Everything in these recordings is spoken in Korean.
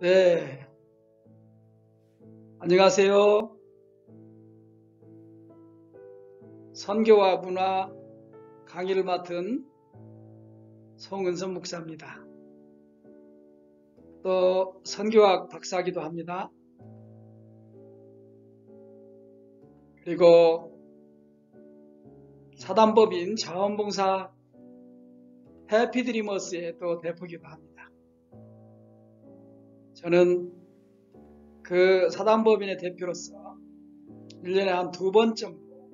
네, 안녕하세요. 선교와 문화 강의를 맡은 송은선 목사입니다. 또 선교학 박사기도 합니다. 그리고 사단법인 자원봉사 해피드리머스의 또 대표기도 합니다. 저는 그 사단법인의 대표로서 1년에 한 2번 정도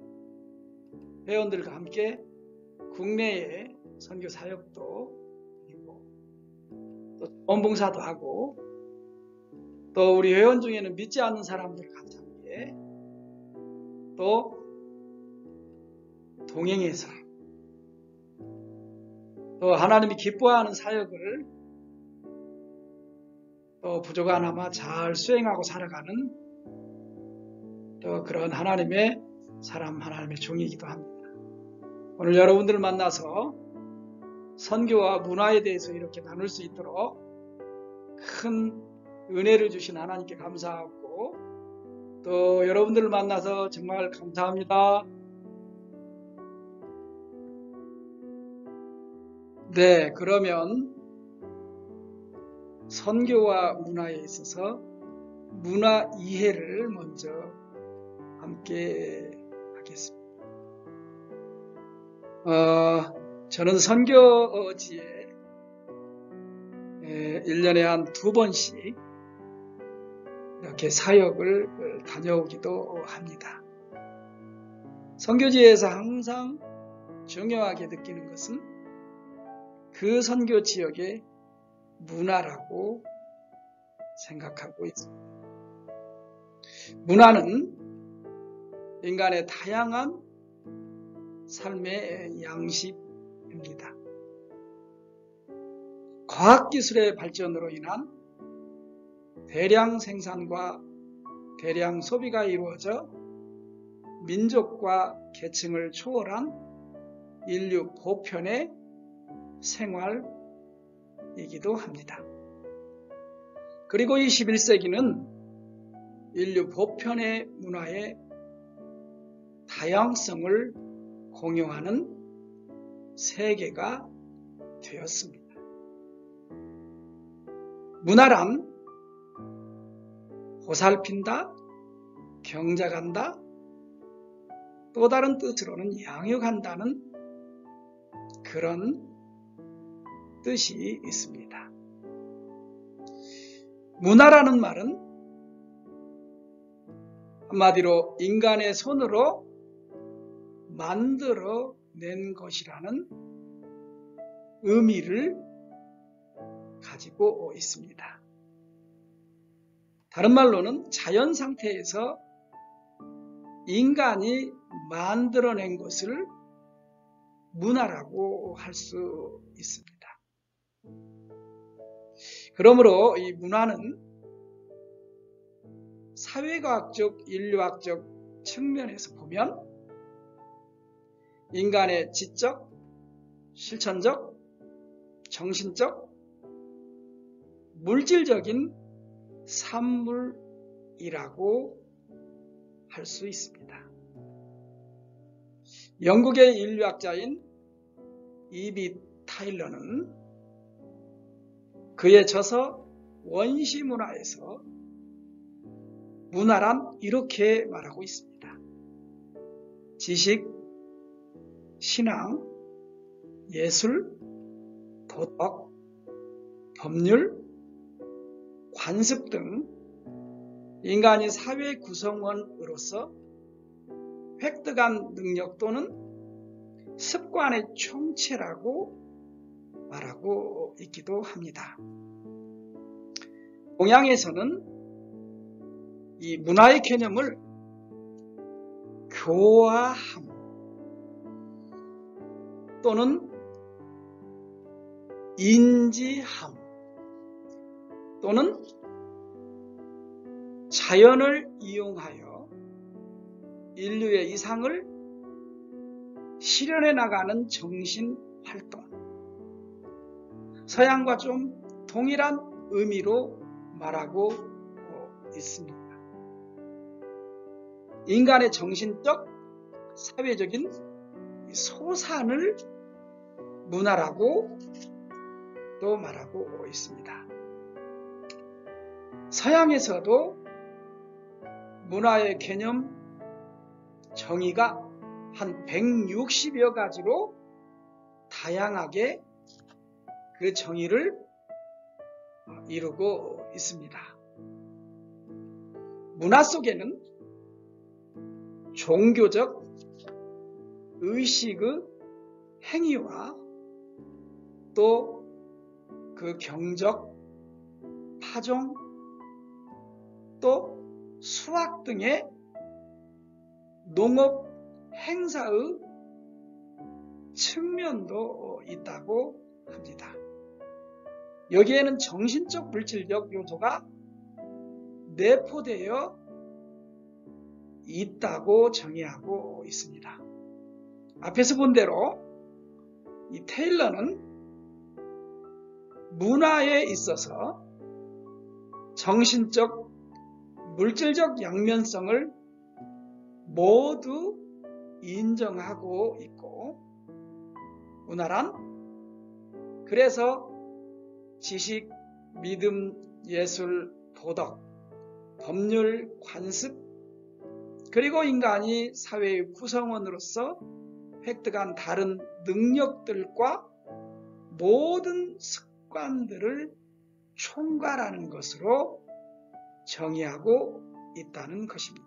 회원들과 함께 국내에 선교 사역도 그리고 또 자원봉사도 하고 또 우리 회원 중에는 믿지 않는 사람들과 함께 또 동행해서 또 하나님이 기뻐하는 사역을 또 부족하나마 잘 수행하고 살아가는 또 그런 하나님의 사람, 하나님의 종이기도 합니다. 오늘 여러분들을 만나서 선교와 문화에 대해서 이렇게 나눌 수 있도록 큰 은혜를 주신 하나님께 감사하고 또 여러분들을 만나서 정말 감사합니다. 네, 그러면 선교와 문화에 있어서 문화 이해를 먼저 함께 하겠습니다. 저는 선교지에 1년에 한 2번씩 이렇게 사역을 다녀오기도 합니다. 선교지에서 항상 중요하게 느끼는 것은 그 선교 지역의 문화라고 생각하고 있습니다. 문화는 인간의 다양한 삶의 양식입니다. 과학기술의 발전으로 인한 대량 생산과 대량 소비가 이루어져 민족과 계층을 초월한 인류 보편의 생활이기도 합니다. 그리고 21세기는 인류 보편의 문화의 다양성을 공유하는 세계가 되었습니다. 문화란 보살핀다, 경작한다, 또 다른 뜻으로는 양육한다는 그런 뜻이 있습니다. 문화라는 말은 한마디로 인간의 손으로 만들어낸 것이라는 의미를 가지고 있습니다. 다른 말로는 자연 상태에서 인간이 만들어낸 것을 문화라고 할 수 있습니다. 그러므로 이 문화는 사회과학적, 인류학적 측면에서 보면 인간의 지적, 실천적, 정신적, 물질적인 산물이라고 할 수 있습니다. 영국의 인류학자인 이비 타일러는 그의 저서 원시문화에서 문화란 이렇게 말하고 있습니다. 지식, 신앙, 예술, 도덕, 법률, 관습 등 인간이 사회 구성원으로서 획득한 능력 또는 습관의 총체라고 말하고 있기도 합니다. 동양에서는 이 문화의 개념을 교화함 또는 인지함 또는 자연을 이용하여 인류의 이상을 실현해 나가는 정신활동, 서양과 좀 동일한 의미로 말하고 있습니다. 인간의 정신적, 사회적인 소산을 문화라고 또 말하고 있습니다. 서양에서도 문화의 개념 정의가 한 160여 가지로 다양하게 그 정의를 이루고 있습니다. 문화 속에는 종교적 의식의 행위와 또 그 경적, 파종, 또 수학 등의 농업 행사의 측면도 있다고 합니다. 여기에는 정신적, 물질적 요소가 내포되어 있다고 정의하고 있습니다. 앞에서 본 대로 이 테일러는 문화에 있어서 정신적, 물질적 양면성을 모두 인정하고 있고, 문화란 그래서 지식, 믿음, 예술, 도덕, 법률, 관습, 그리고 인간이 사회의 구성원으로서 획득한 다른 능력들과 모든 습관들을 총괄하는 것으로 정의하고 있다는 것입니다.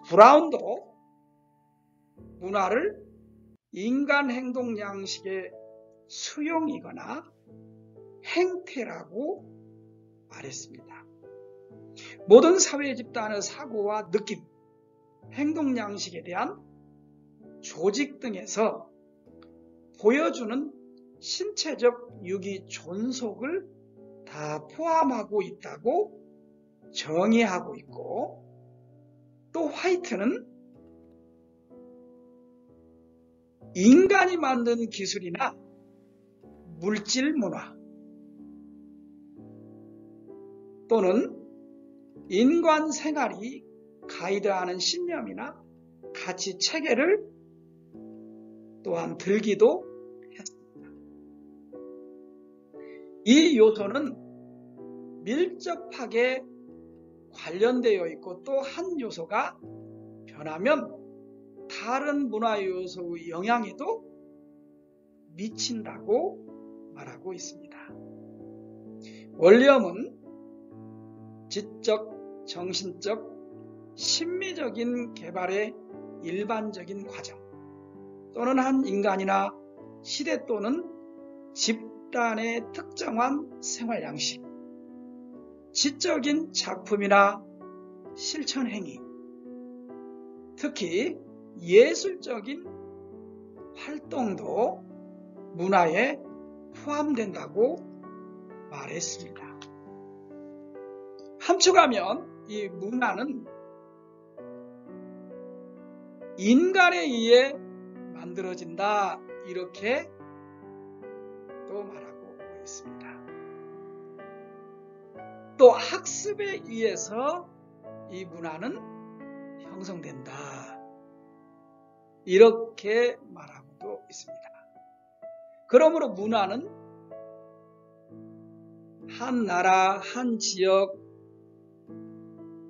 브라운도 문화를 인간 행동 양식의 수용이거나 행태라고 말했습니다. 모든 사회 집단의 사고와 느낌, 행동 양식에 대한 조직 등에서 보여주는 신체적 유기 존속을 다 포함하고 있다고 정의하고 있고, 또 화이트는 인간이 만든 기술이나 물질 문화 또는 인간 생활이 가이드하는 신념이나 가치 체계를 또한 들기도 했습니다. 이 요소는 밀접하게 관련되어 있고, 또 한 요소가 변하면 다른 문화 요소의 영향에도 미친다고 말하고 있습니다. 원리엄은 지적, 정신적, 심미적인 개발의 일반적인 과정 또는 한 인간이나 시대 또는 집단의 특정한 생활 양식, 지적인 작품이나 실천 행위, 특히 예술적인 활동도 문화에 포함된다고 말했습니다. 함축하면 이 문화는 인간에 의해 만들어진다, 이렇게 또 말하고 있습니다. 또 학습에 의해서 이 문화는 형성된다, 이렇게 말하고도 있습니다. 그러므로 문화는 한 나라, 한 지역,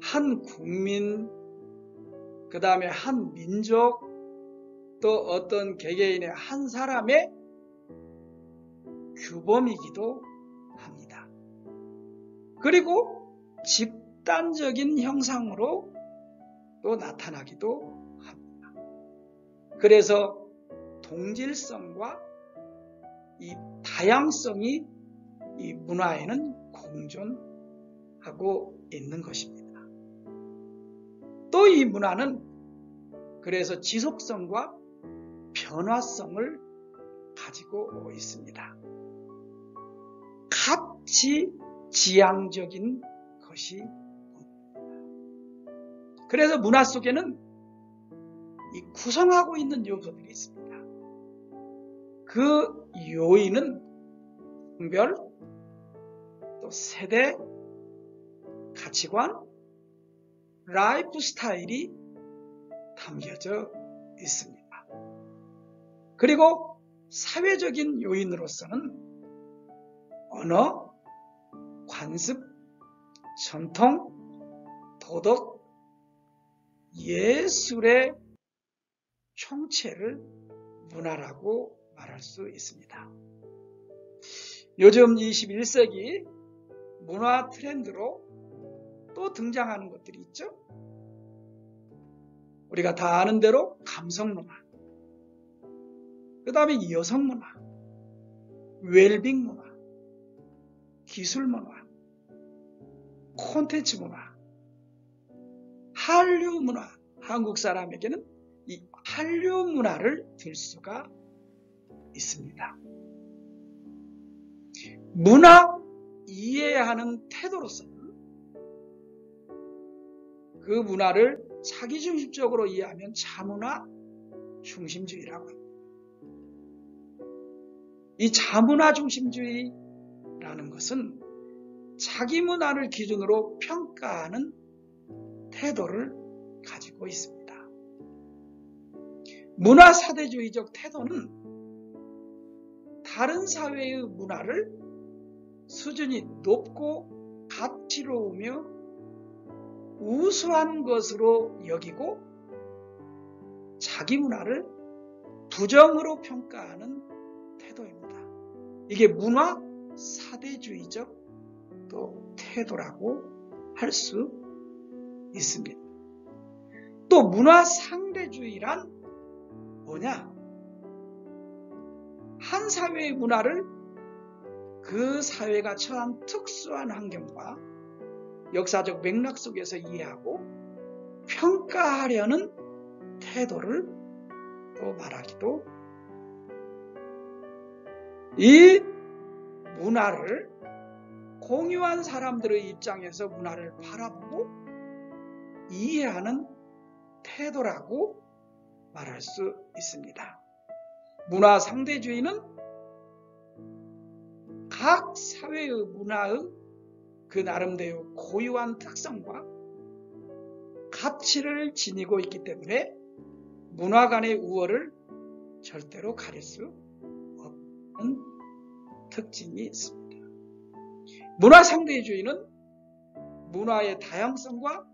한 국민, 그 다음에 한 민족, 또 어떤 개개인의 한 사람의 규범이기도 합니다. 그리고 집단적인 형상으로 또 나타나기도 합니다. 그래서 동질성과 이 다양성이 이 문화에는 공존하고 있는 것입니다. 또 이 문화는 그래서 지속성과 변화성을 가지고 있습니다. 가치 지향적인 것이 그래서 문화 속에는 이 구성하고 있는 요소들이 있습니다. 그 요인은 성별, 또 또 세대, 가치관, 라이프 스타일이 담겨져 있습니다. 그리고 사회적인 요인으로서는 언어, 관습, 전통, 도덕, 예술의 총체를 문화라고 말할 수 있습니다. 요즘 21세기 문화 트렌드로 또 등장하는 것들이 있죠. 우리가 다 아는 대로 감성문화, 그 다음에 여성문화, 웰빙 문화, 기술문화, 콘텐츠 문화, 한류 문화, 한국 사람에게는 이 한류 문화를 들 수가 있습니다. 문화 이해하는 태도로서는 그 문화를 자기중심적으로 이해하면 자문화 중심주의라고 합니다. 이 자문화 중심주의라는 것은 자기 문화를 기준으로 평가하는 태도를 가지고 있습니다. 문화사대주의적 태도는 다른 사회의 문화를 수준이 높고 가치로우며 우수한 것으로 여기고 자기 문화를 부정으로 평가하는 태도입니다. 이게 문화사대주의적 또 태도라고 할 수 있습니다. 또 문화상대주의란 뭐냐? 한 사회의 문화를 그 사회가 처한 특수한 환경과 역사적 맥락 속에서 이해하고 평가하려는 태도를 또 말하기도, 이 문화를 공유한 사람들의 입장에서 문화를 바라보고 이해하는 태도라고 말할 수 있습니다. 문화 상대주의는 각 사회의 문화의 그 나름대로 고유한 특성과 가치를 지니고 있기 때문에 문화 간의 우월을 절대로 가릴 수 없는 특징이 있습니다. 문화 상대주의는 문화의 다양성과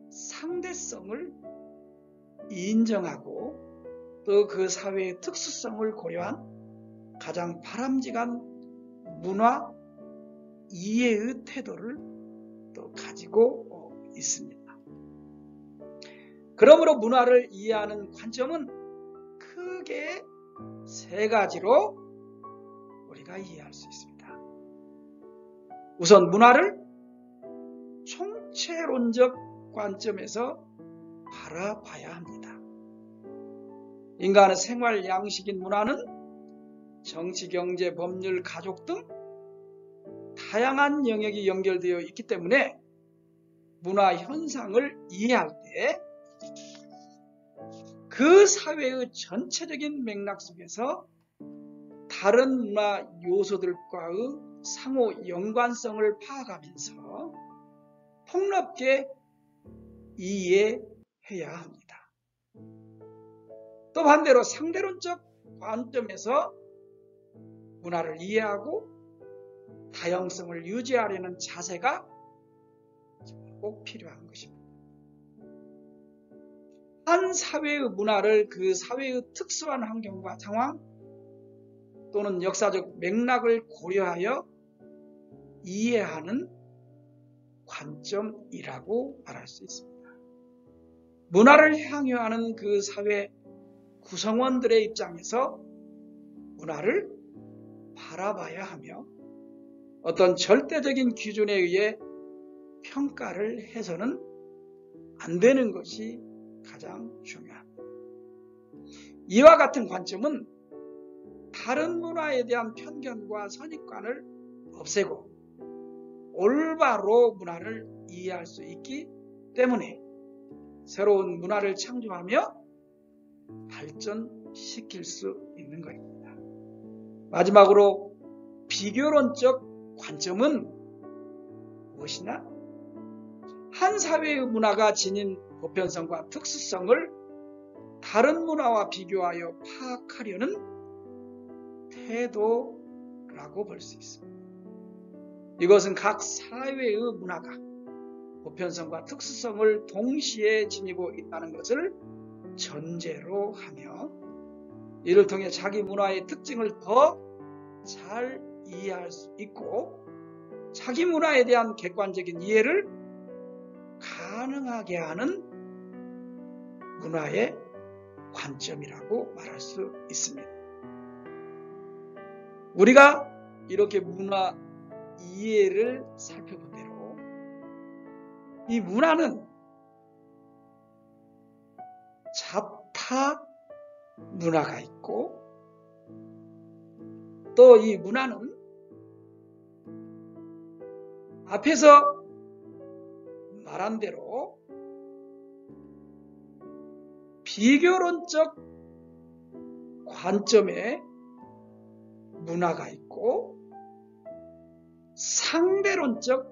상대성을 인정하고 또 그 사회의 특수성을 고려한 가장 바람직한 문화 이해의 태도를 또 가지고 있습니다. 그러므로 문화를 이해하는 관점은 크게 세 가지로 우리가 이해할 수 있습니다. 우선 문화를 총체론적 관점에서 바라봐야 합니다. 인간의 생활 양식인 문화는 정치, 경제, 법률, 가족 등 다양한 영역이 연결되어 있기 때문에 문화 현상을 이해할 때 그 사회의 전체적인 맥락 속에서 다른 문화 요소들과의 상호 연관성을 파악하면서 폭넓게 이해해야 합니다. 또 반대로 상대론적 관점에서 문화를 이해하고 다양성을 유지하려는 자세가 꼭 필요한 것입니다. 한 사회의 문화를 그 사회의 특수한 환경과 상황 또는 역사적 맥락을 고려하여 이해하는 관점이라고 말할 수 있습니다. 문화를 향유하는 그 사회 구성원들의 입장에서 문화를 바라봐야 하며 어떤 절대적인 기준에 의해 평가를 해서는 안 되는 것이 가장 중요합니다. 이와 같은 관점은 다른 문화에 대한 편견과 선입관을 없애고 올바로 문화를 이해할 수 있기 때문에 새로운 문화를 창조하며 발전시킬 수 있는 것입니다. 마지막으로 비교론적 관점은 무엇이냐? 한 사회의 문화가 지닌 보편성과 특수성을 다른 문화와 비교하여 파악하려는 태도라고 볼 수 있습니다. 이것은 각 사회의 문화가 보편성과 특수성을 동시에 지니고 있다는 것을 전제로 하며 이를 통해 자기 문화의 특징을 더 잘 이해할 수 있고 자기 문화에 대한 객관적인 이해를 가능하게 하는 문화의 관점이라고 말할 수 있습니다. 우리가 이렇게 문화 이해를 살펴본 대로 이 문화는 자타 문화가 있고 또 이 문화는 앞에서 말한 대로 비교론적 관점의 문화가 있고 상대론적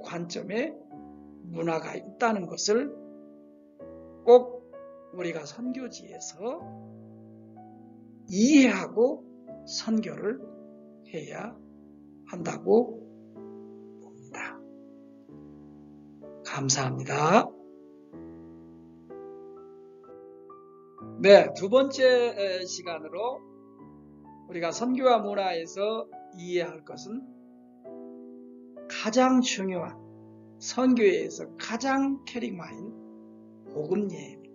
관점의 문화가 있다는 것을 꼭 우리가 선교지에서 이해하고 선교를 해야 한다고 봅니다. 감사합니다. 네, 두 번째 시간으로 우리가 선교와 문화에서 이해할 것은 가장 중요한 선교에서 가장 캐릭마인 복음예입니다.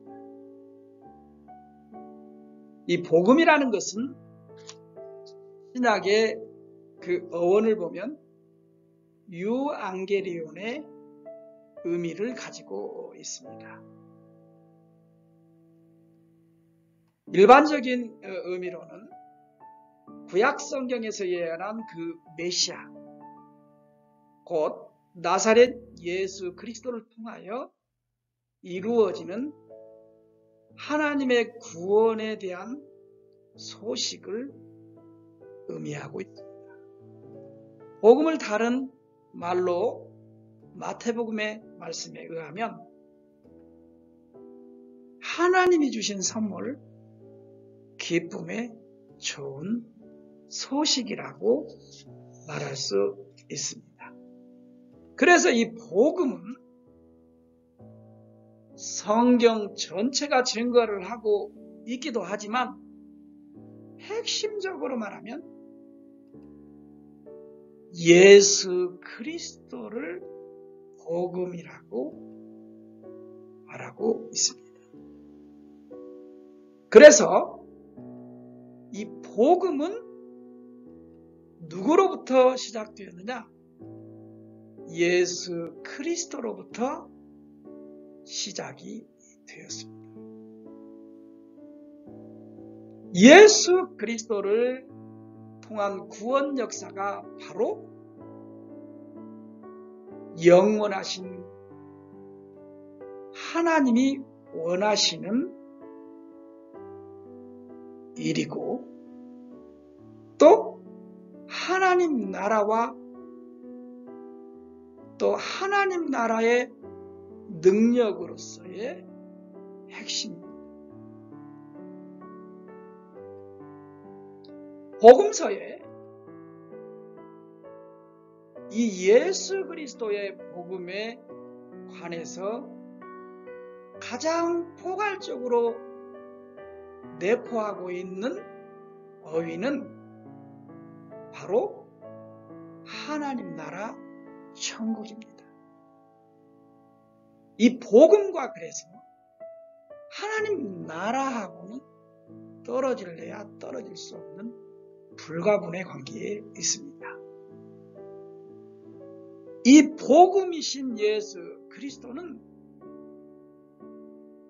이 복음이라는 것은 신약의 그 어원을 보면 유앙게리온의 의미를 가지고 있습니다. 일반적인 의미로는 구약 성경에서 예언한 그 메시아, 곧 나사렛 예수 그리스도를 통하여 이루어지는 하나님의 구원에 대한 소식을 의미하고 있습니다. 복음을 다른 말로 마태복음의 말씀에 의하면 하나님이 주신 선물, 기쁨의 좋은 소식이라고 말할 수 있습니다. 그래서 이 복음은 성경 전체가 증거를 하고 있기도 하지만 핵심적으로 말하면 예수 그리스도를 복음이라고 말하고 있습니다. 그래서 이 복음은 누구로부터 시작되었느냐? 예수 그리스도로부터 시작이 되었습니다. 예수 그리스도를 통한 구원 역사가 바로 영원하신 하나님이 원하시는 일이고 또 하나님 나라와 또 하나님 나라의 능력으로서의 핵심입니다. 복음서에 이 예수 그리스도의 복음에 관해서 가장 포괄적으로 내포하고 있는 어휘는 바로 하나님 나라 천국입니다. 이 복음과 그래서 하나님 나라하고는 떨어질래야 떨어질 수 없는 불가분의 관계에 있습니다. 이 복음이신 예수 그리스도는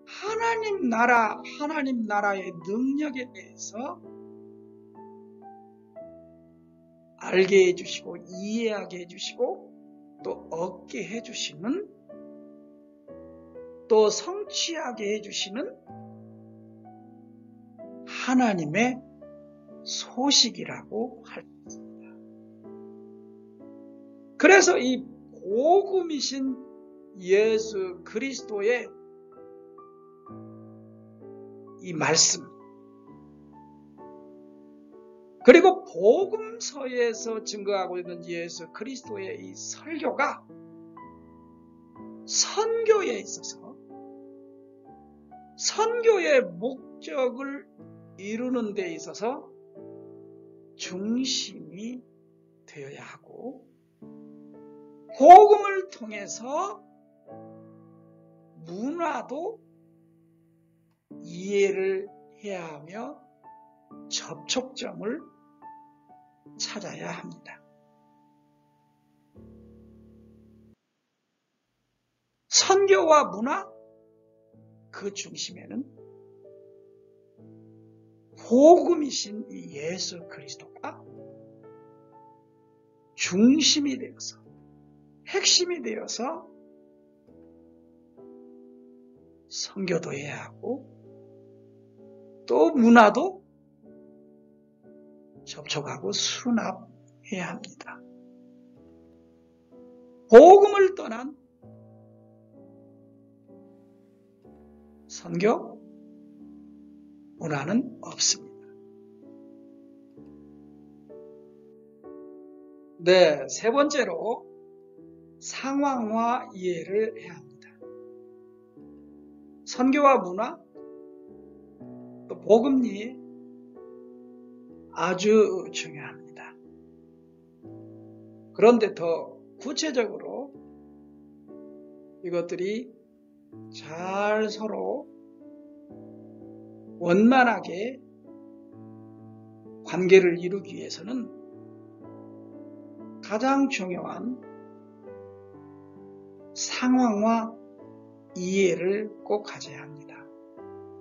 하나님 나라의 능력에 대해서 알게 해주시고 이해하게 해주시고 또 얻게 해주시는 또 성취하게 해주시는 하나님의 소식이라고 할 수 있습니다. 그래서 이 복음이신 예수 그리스도의 이 말씀, 그리고 복음서에서 증거하고 있는 예수 그리스도의 이 설교가 선교에 있어서 선교의 목적을 이루는 데 있어서 중심이 되어야 하고, 복음을 통해서 문화도 이해를 해야 하며 접촉점을 찾아야 합니다. 선교와 문화, 그 중심에는 복음이신 이 예수 그리스도가 중심이 되어서, 핵심이 되어서 선교도 해야 하고 또 문화도 접촉하고 수납해야 합니다. 복음을 떠난 선교, 문화는 없습니다. 네, 세 번째로 상황화 이해를 해야 합니다. 선교와 문화, 또 복음이 아주 중요합니다. 그런데 더 구체적으로 이것들이 잘 서로 원만하게 관계를 이루기 위해서는 가장 중요한 상황화 이해를 꼭 가져야 합니다.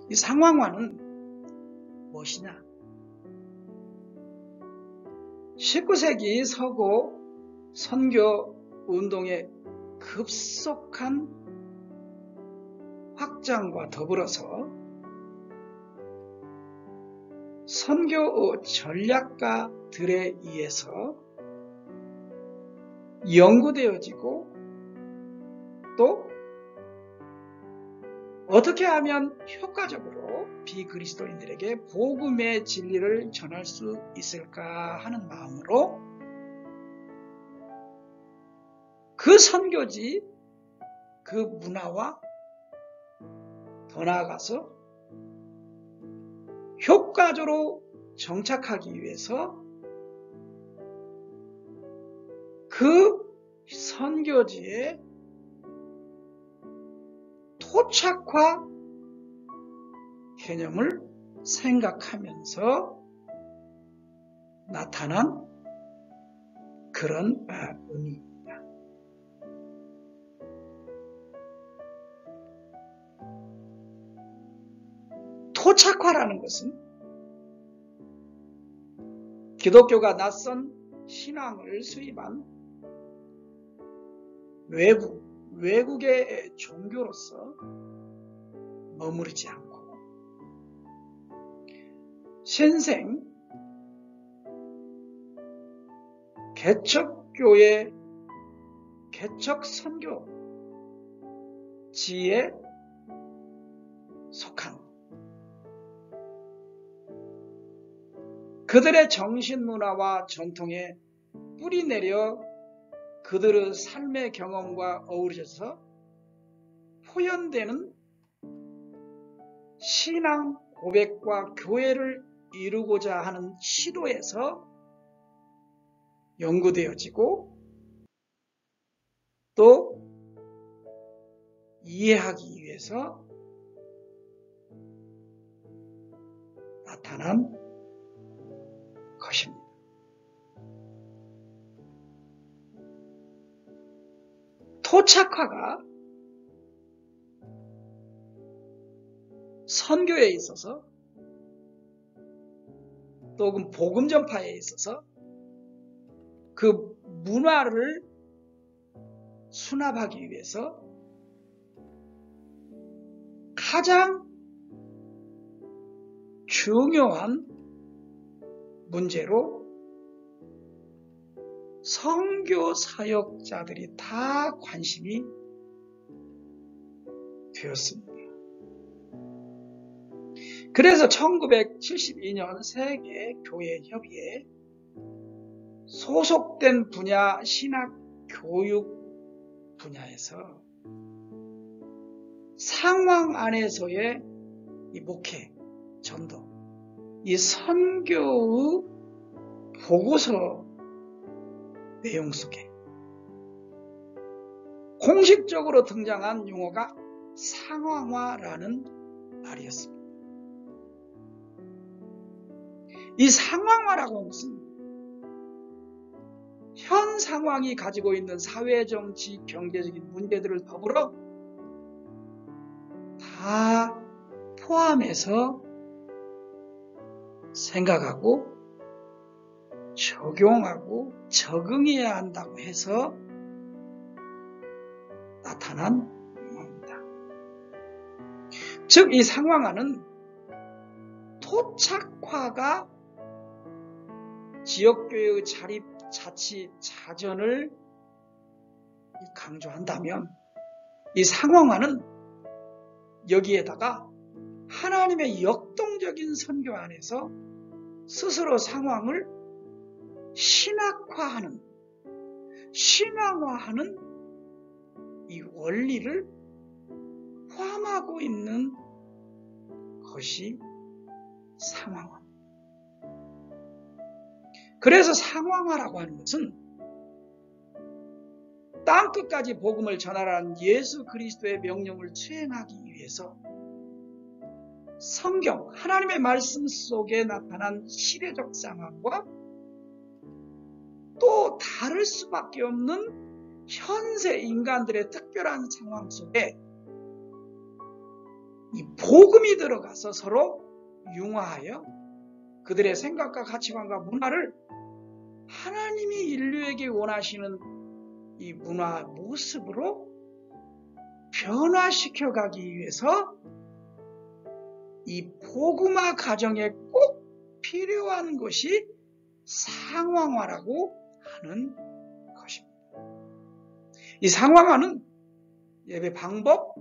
이 상황화는 무엇이냐? 19세기 서구 선교 운동의 급속한 확장과 더불어서 선교 전략가들에 의해서 연구되어지고, 또 어떻게 하면 효과적으로 비그리스도인들에게 복음의 진리를 전할 수 있을까 하는 마음으로 그 선교지, 그 문화와 더 나아가서 효과적으로 정착하기 위해서 그 선교지의 토착화 개념을 생각하면서 나타난 그런 의미입니다. 토착화라는 것은 기독교가 낯선 신앙을 수입한 외국의 종교로서 머무르지 않고 신생 개척교회 개척선교지에 속한 그들의 정신문화와 전통에 뿌리내려 그들의 삶의 경험과 어우러져서 표현되는 신앙 고백과 교회를 이루고자 하는 시도에서 연구되어지고 또 이해하기 위해서 나타난 것입니다. 토착화가 선교에 있어서 또 복음 전파에 있어서 그 문화를 수납하기 위해서 가장 중요한 문제로 선교 사역자들이 다 관심이 되었습니다. 그래서 1972년 세계교회협의회에 소속된 분야 신학교육 분야에서 상황 안에서의 이 목회, 전도, 이 선교의 보고서 내용 속에 공식적으로 등장한 용어가 상황화라는 말이었습니다. 이 상황화라고 하는 것은 현 상황이 가지고 있는 사회, 정치, 경제적인 문제들을 더불어 다 포함해서 생각하고 적용하고 적응해야 한다고 해서 나타난 용어입니다. 즉, 이 상황화는 토착화가 지역교회의 자립, 자치, 자전을 강조한다면 이 상황화는 여기에다가 하나님의 역동적인 선교 안에서 스스로 상황을 신학화하는, 신앙화하는 이 원리를 포함하고 있는 것이 상황화. 그래서 상황화라고 하는 것은 땅끝까지 복음을 전하라는 예수 그리스도의 명령을 수행하기 위해서 성경, 하나님의 말씀 속에 나타난 시대적 상황과 또 다를 수밖에 없는 현세 인간들의 특별한 상황 속에 이 복음이 들어가서 서로 융화하여 그들의 생각과 가치관과 문화를 하나님이 인류에게 원하시는 이 문화 모습으로 변화시켜 가기 위해서 이 복음화 과정에 꼭 필요한 것이 상황화라고 하는 것입니다. 이 상황화는 예배 방법,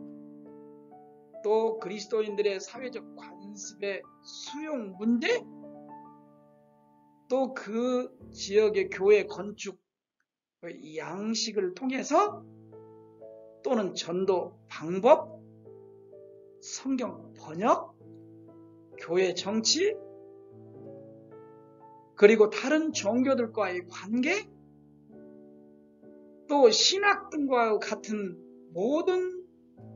또 그리스도인들의 사회적 관습의 수용 문제, 또 그 지역의 교회 건축 양식을 통해서 또는 전도 방법, 성경 번역, 교회 정치, 그리고 다른 종교들과의 관계, 또 신학 등과 같은 모든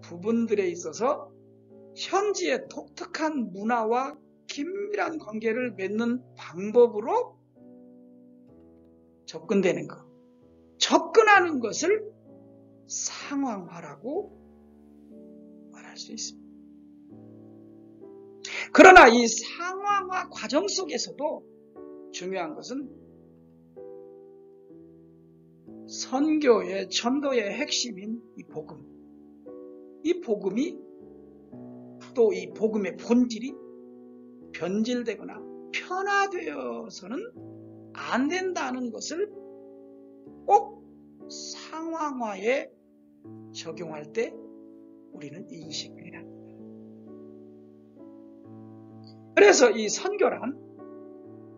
부분들에 있어서 현지의 독특한 문화와 긴밀한 관계를 맺는 방법으로 접근되는 것, 접근하는 것을 상황화라고 말할 수 있습니다. 그러나 이 상황화 과정 속에서도 중요한 것은 선교의, 전도의 핵심인 이 복음, 이 복음이 또 이 복음의 본질이 변질되거나 편화되어서는 안 된다는 것을 꼭 상황화에 적용할 때 우리는 인식해야 합니다. 그래서 이 선교란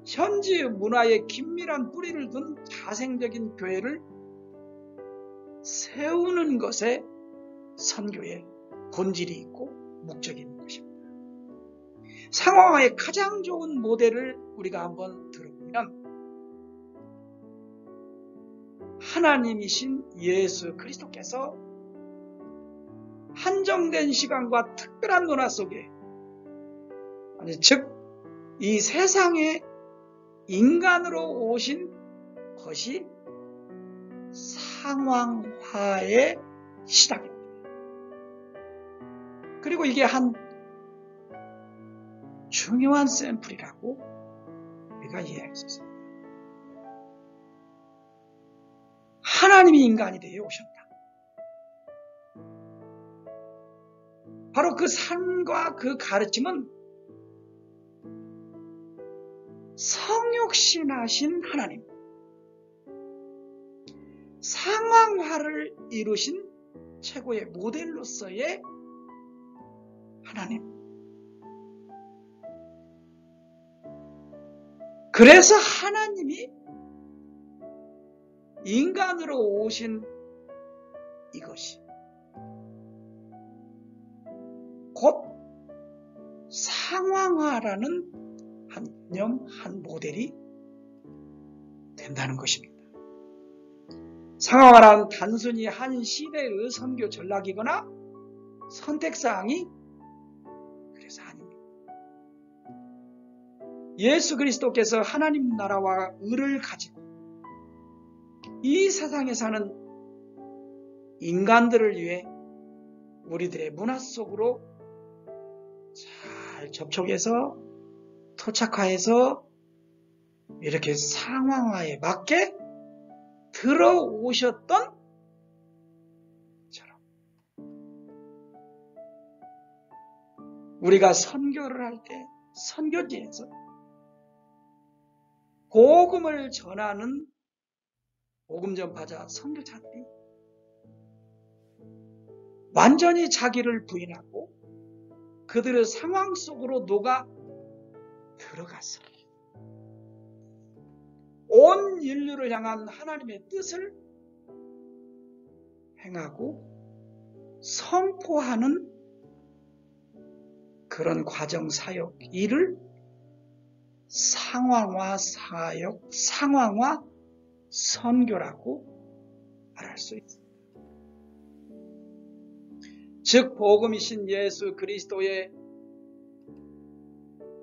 현지의 문화에 긴밀한 뿌리를 둔 자생적인 교회를 세우는 것에 선교의 본질이 있고 목적이 있는 것입니다. 상황화의 가장 좋은 모델을 우리가 한번 들어보면 하나님이신 예수 그리스도께서 한정된 시간과 특별한 문화 속에, 즉 이 세상에 인간으로 오신 것이 상황화의 시작입니다. 그리고 이게 한 중요한 샘플이라고 우리가 이해했었습니다. 하나님이 인간이 되어 오셨다. 바로 그 삶과 그 가르침은 성육신하신 하나님, 상황화를 이루신 최고의 모델로서의 하나님. 그래서 하나님이 인간으로 오신 이것이 곧 상황화라는 한 개념, 한 모델이 된다는 것입니다. 상황화란 단순히 한 시대의 선교 전략이거나 선택사항이 그래서 아닙니다. 예수 그리스도께서 하나님 나라와 의를 가지고 이 세상에 사는 인간들을 위해 우리들의 문화 속으로 잘 접촉해서 토착화해서 이렇게 상황화에 맞게 들어오셨던 처럼 우리가 선교를 할 때 선교지에서 복음을 전하는 복음 전파자 선교사들이 완전히 자기를 부인하고 그들의 상황 속으로 녹아 들어가서 온 인류를 향한 하나님의 뜻을 행하고 선포하는 그런 과정 사역 일을 상황화 사역, 상황화 선교라고 말할 수 있습니다. 즉 복음이신 예수 그리스도의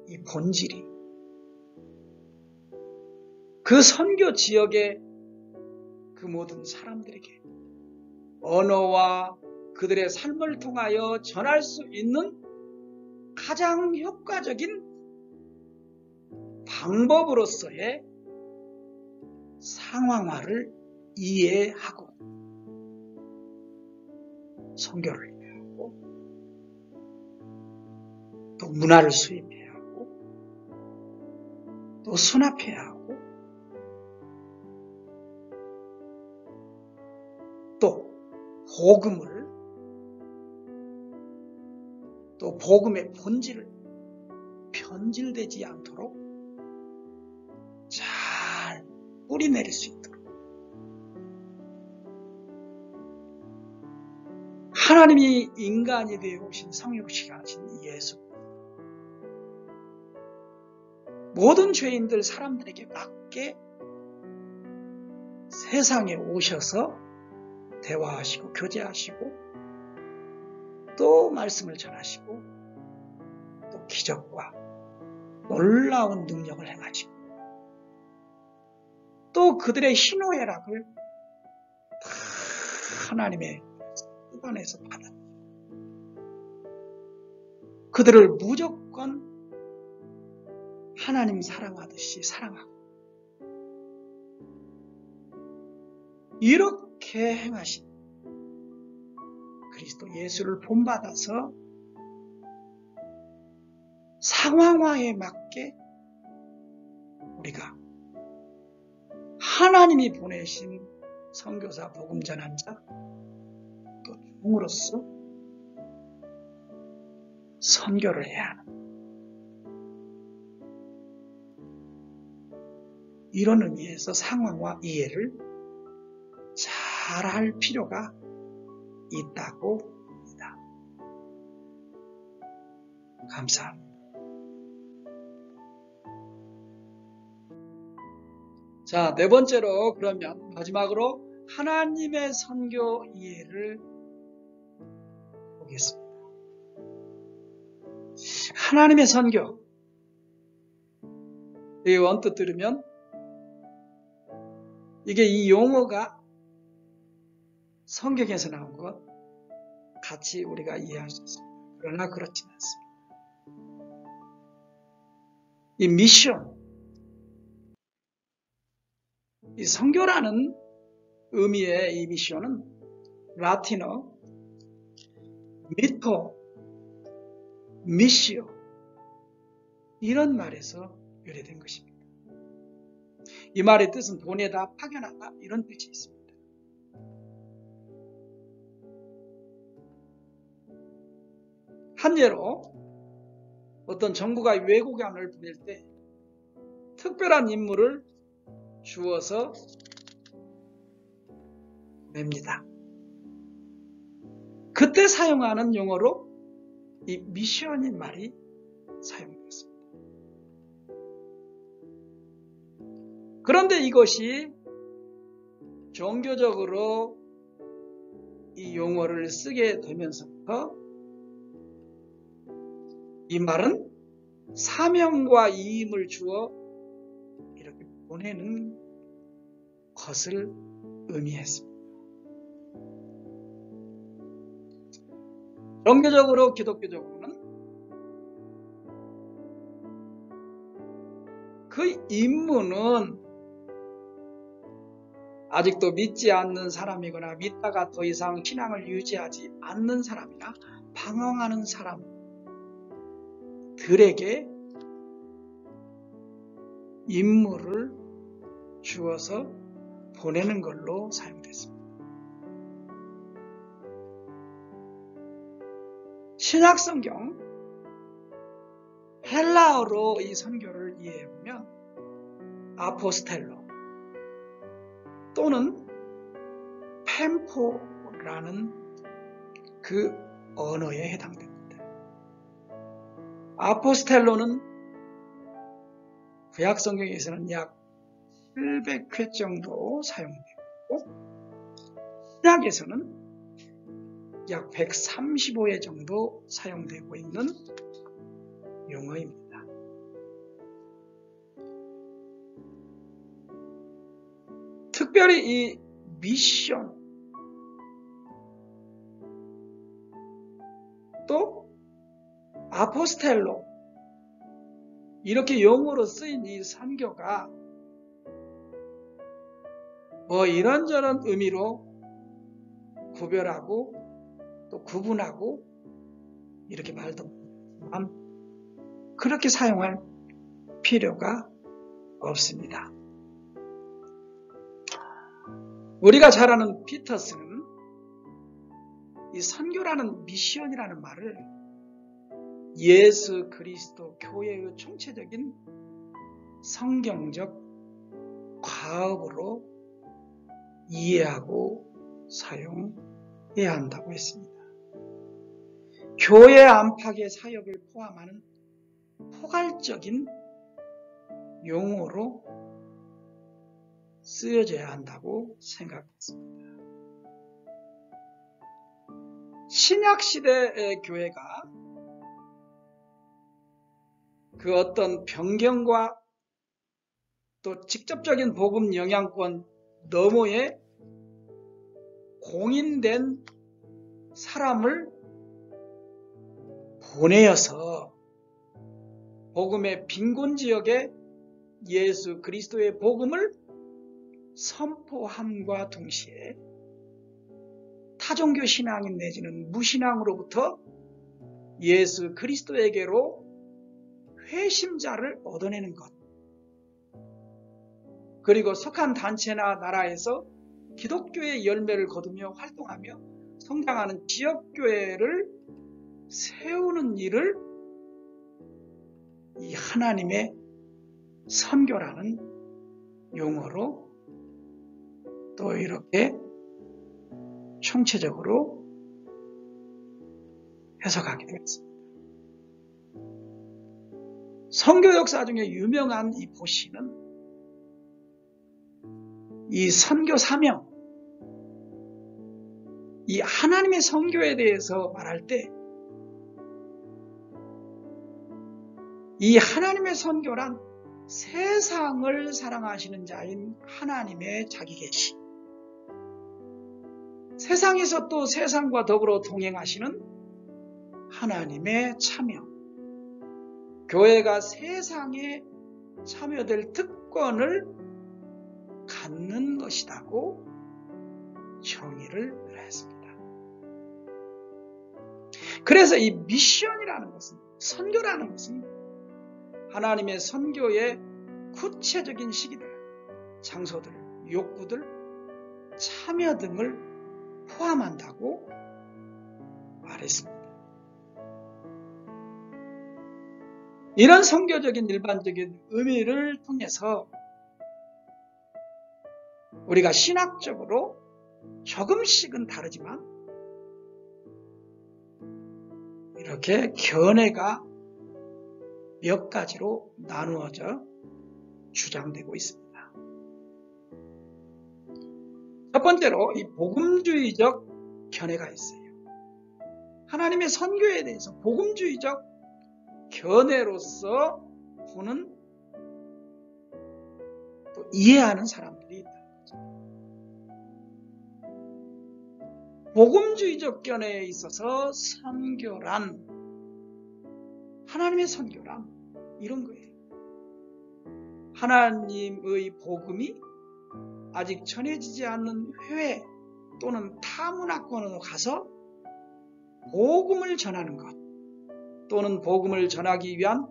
이 본질이 그 선교 지역의 그 모든 사람들에게 언어와 그들의 삶을 통하여 전할 수 있는 가장 효과적인 방법으로서의 상황화를 이해하고 선교를 해야 하고 또 문화를 수입해야 하고 또 수납해야 하고 또 복음을 또 복음의 본질을 변질되지 않도록 잘 뿌리내릴 수 있도록 하나님이 인간이 되어 오신 성육신하신 예수 모든 죄인들 사람들에게 맞게 세상에 오셔서 대화하시고 교제하시고 또 말씀을 전하시고 또 기적과 놀라운 능력을 행하시고 또 그들의 희노애락을 다 하나님의 뜻 안에서 받아 그들을 무조건 하나님 사랑하듯이 사랑하고 이렇게 행하신 그리스도 예수를 본받아서 상황화에 맞게 우리가 하나님이 보내신 선교사 복음 전환자 또 종으로서 선교를 해야 하는 이런 의미에서 상황화 이해를 잘할 필요가 있다고 봅니다. 감사합니다. 자, 네 번째로 그러면 마지막으로 하나님의 선교 이해를 보겠습니다. 하나님의 선교. 이 언뜻 들으면 이게 이 용어가 성경에서 나온 것 같이 우리가 이해할 수 있습니다. 그러나 그렇지는 않습니다. 이 미션, 이 선교라는 의미의 이 미션은 라틴어 미토, 미시오 이런 말에서 유래된 것입니다. 이 말의 뜻은 보내다, 파견하다 이런 뜻이 있습니다. 한 예로 어떤 정부가 외국인을 보낼 때 특별한 인물을 주어서 보냅니다. 그때 사용하는 용어로 이 미션인 말이 사용되었습니다. 그런데 이것이 종교적으로 이 용어를 쓰게 되면서부터 이 말은 사명과 이임을 주어 이렇게 보내는 것을 의미했습니다. 종교적으로 기독교적으로는 그 임무는 아직도 믿지 않는 사람이거나 믿다가 더 이상 신앙을 유지하지 않는 사람이나 방황하는 사람들에게 임무를 주어서 보내는 걸로 사용됐습니다. 신약성경 헬라어로 이 선교를 이해해보면 아포스텔로 또는 펜포라는 그 언어에 해당됩니다. 아포스텔로는 구약성경에서는 약 700회 정도 사용되고 신약에서는 약 135회 정도 사용되고 있는 용어입니다. 특별히 이 미션 또 아포스텔로 이렇게 용어로 쓰인 이 선교가 이런저런 의미로 구별하고 또 구분하고 이렇게 말도 하지만 그렇게 사용할 필요가 없습니다. 우리가 잘 아는 피터스는 이 선교라는 미션이라는 말을 예수 그리스도 교회의 총체적인 성경적 과업으로 이해하고 사용해야 한다고 했습니다. 교회 안팎의 사역을 포함하는 포괄적인 용어로 쓰여져야 한다고 생각했습니다. 신약시대의 교회가 그 어떤 변경과 또 직접적인 복음 영향권 너머에 공인된 사람을 보내어서 복음의 빈곤 지역에 예수 그리스도의 복음을 선포함과 동시에 타종교 신앙인 내지는 무신앙으로부터 예수 그리스도에게로 회심자를 얻어내는 것, 그리고 속한 단체나 나라에서 기독교의 열매를 거두며 활동하며 성장하는 지역교회를 세우는 일을 이 하나님의 선교라는 용어로 또 이렇게 총체적으로 해석하게 되었습니다. 선교 역사 중에 유명한 이 보시는 이 선교 사명, 이 하나님의 선교에 대해서 말할 때 이 하나님의 선교란 세상을 사랑하시는 자인 하나님의 자기 계시, 세상에서 또 세상과 더불어 동행하시는 하나님의 참여, 교회가 세상에 참여될 특권을 갖는 것이라고 정의를 했습니다. 그래서 이 미션이라는 것은, 선교라는 것은 하나님의 선교의 구체적인 시기들, 장소들, 욕구들, 참여 등을 포함한다고 말했습니다. 이런 선교적인 일반적인 의미를 통해서 우리가 신학적으로 조금씩은 다르지만 이렇게 견해가 몇 가지로 나누어져 주장되고 있습니다. 첫 번째로 이 복음주의적 견해가 있어요. 하나님의 선교에 대해서 복음주의적 견해로서 보는 또 이해하는 사람들이 있다. 복음주의적 견해에 있어서 선교란 하나님의 선교란 이런 거예요. 하나님의 복음이 아직 전해지지 않는 해외 또는 타 문화권으로 가서 복음을 전하는 것 또는 복음을 전하기 위한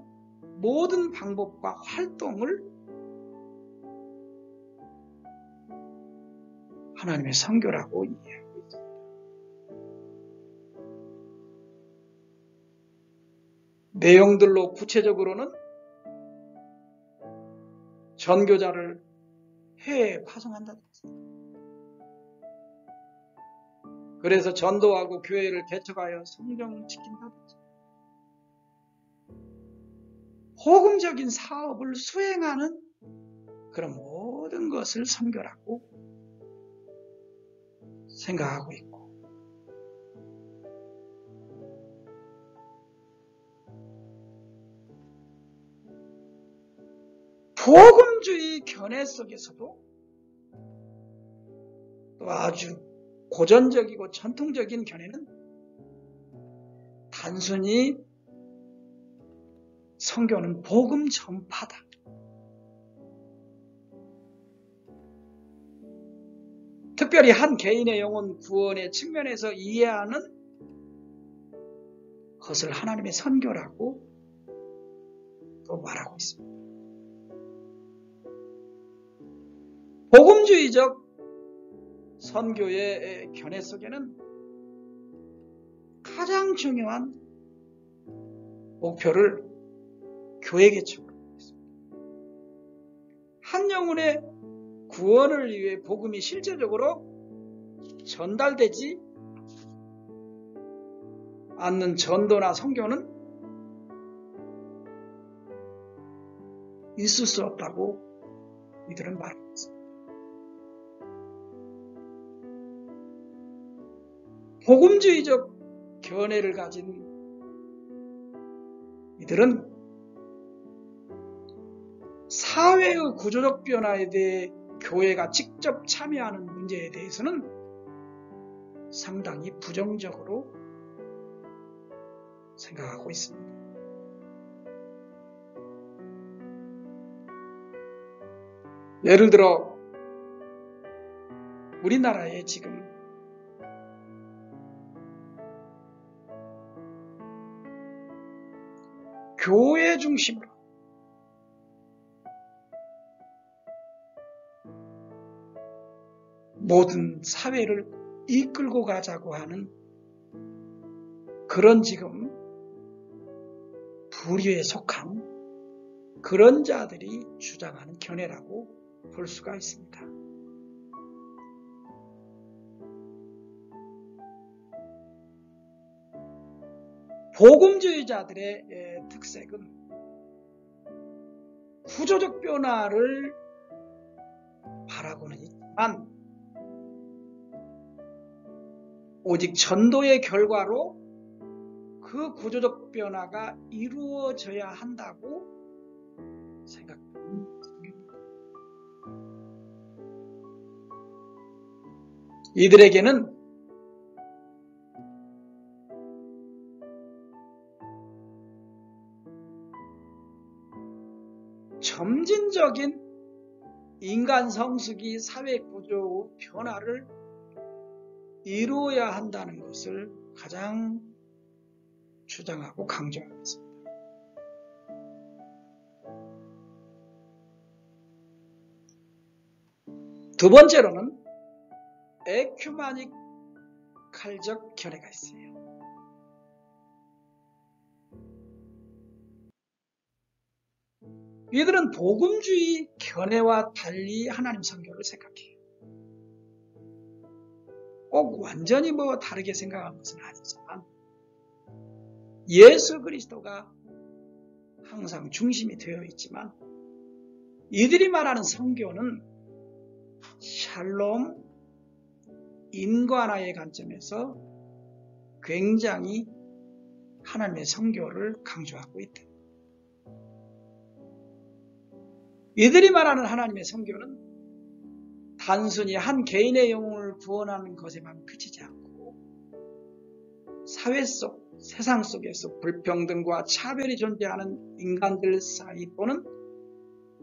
모든 방법과 활동을 하나님의 선교라고 이해하고 있습니다. 내용들로 구체적으로는 전교자를 해외에 파송한다든지, 그래서 전도하고 교회를 개척하여 성정시킨다든지, 복음적인 사업을 수행하는 그런 모든 것을 선교라고 생각하고 있고, 복음주의 견해 속에서도 또 아주 고전적이고 전통적인 견해는 단순히 선교는 복음 전파다. 특별히 한 개인의 영혼 구원의 측면에서 이해하는 것을 하나님의 선교라고 또 말하고 있습니다. 복음주의적 선교의 견해 속에는 가장 중요한 목표를 교회 개척으로 했습니다. 한 영혼의 구원을 위해 복음이 실제적으로 전달되지 않는 전도나 선교는 있을 수 없다고 이들은 말하고 있습니다. 복음주의적 견해를 가진 이들은 사회의 구조적 변화에 대해 교회가 직접 참여하는 문제에 대해서는 상당히 부정적으로 생각하고 있습니다. 예를 들어 우리나라에 지금 교회 중심으로 모든 사회를 이끌고 가자고 하는 그런 지금 부류에 속한 그런 자들이 주장하는 견해라고 볼 수가 있습니다. 복음주의자들의 특색은 구조적 변화를 바라고는 있지만 오직 전도의 결과로 그 구조적 변화가 이루어져야 한다고 생각합니다. 이들에게는 점진적인 인간 성숙이 사회 구조 변화를 이루어야 한다는 것을 가장 주장하고 강조하고 있습니다. 두 번째로는 에큐메니칼적 견해가 있어요. 이들은 복음주의 견해와 달리 하나님 선교를 생각해요. 꼭 완전히 다르게 생각하는 것은 아니지만 예수 그리스도가 항상 중심이 되어 있지만 이들이 말하는 선교는 샬롬, 인간화의 관점에서 굉장히 하나님의 선교를 강조하고 있다. 이들이 말하는 하나님의 선교는 단순히 한 개인의 영혼을 구원하는 것에만 그치지 않고 사회 속, 세상 속에서 불평등과 차별이 존재하는 인간들 사이 또는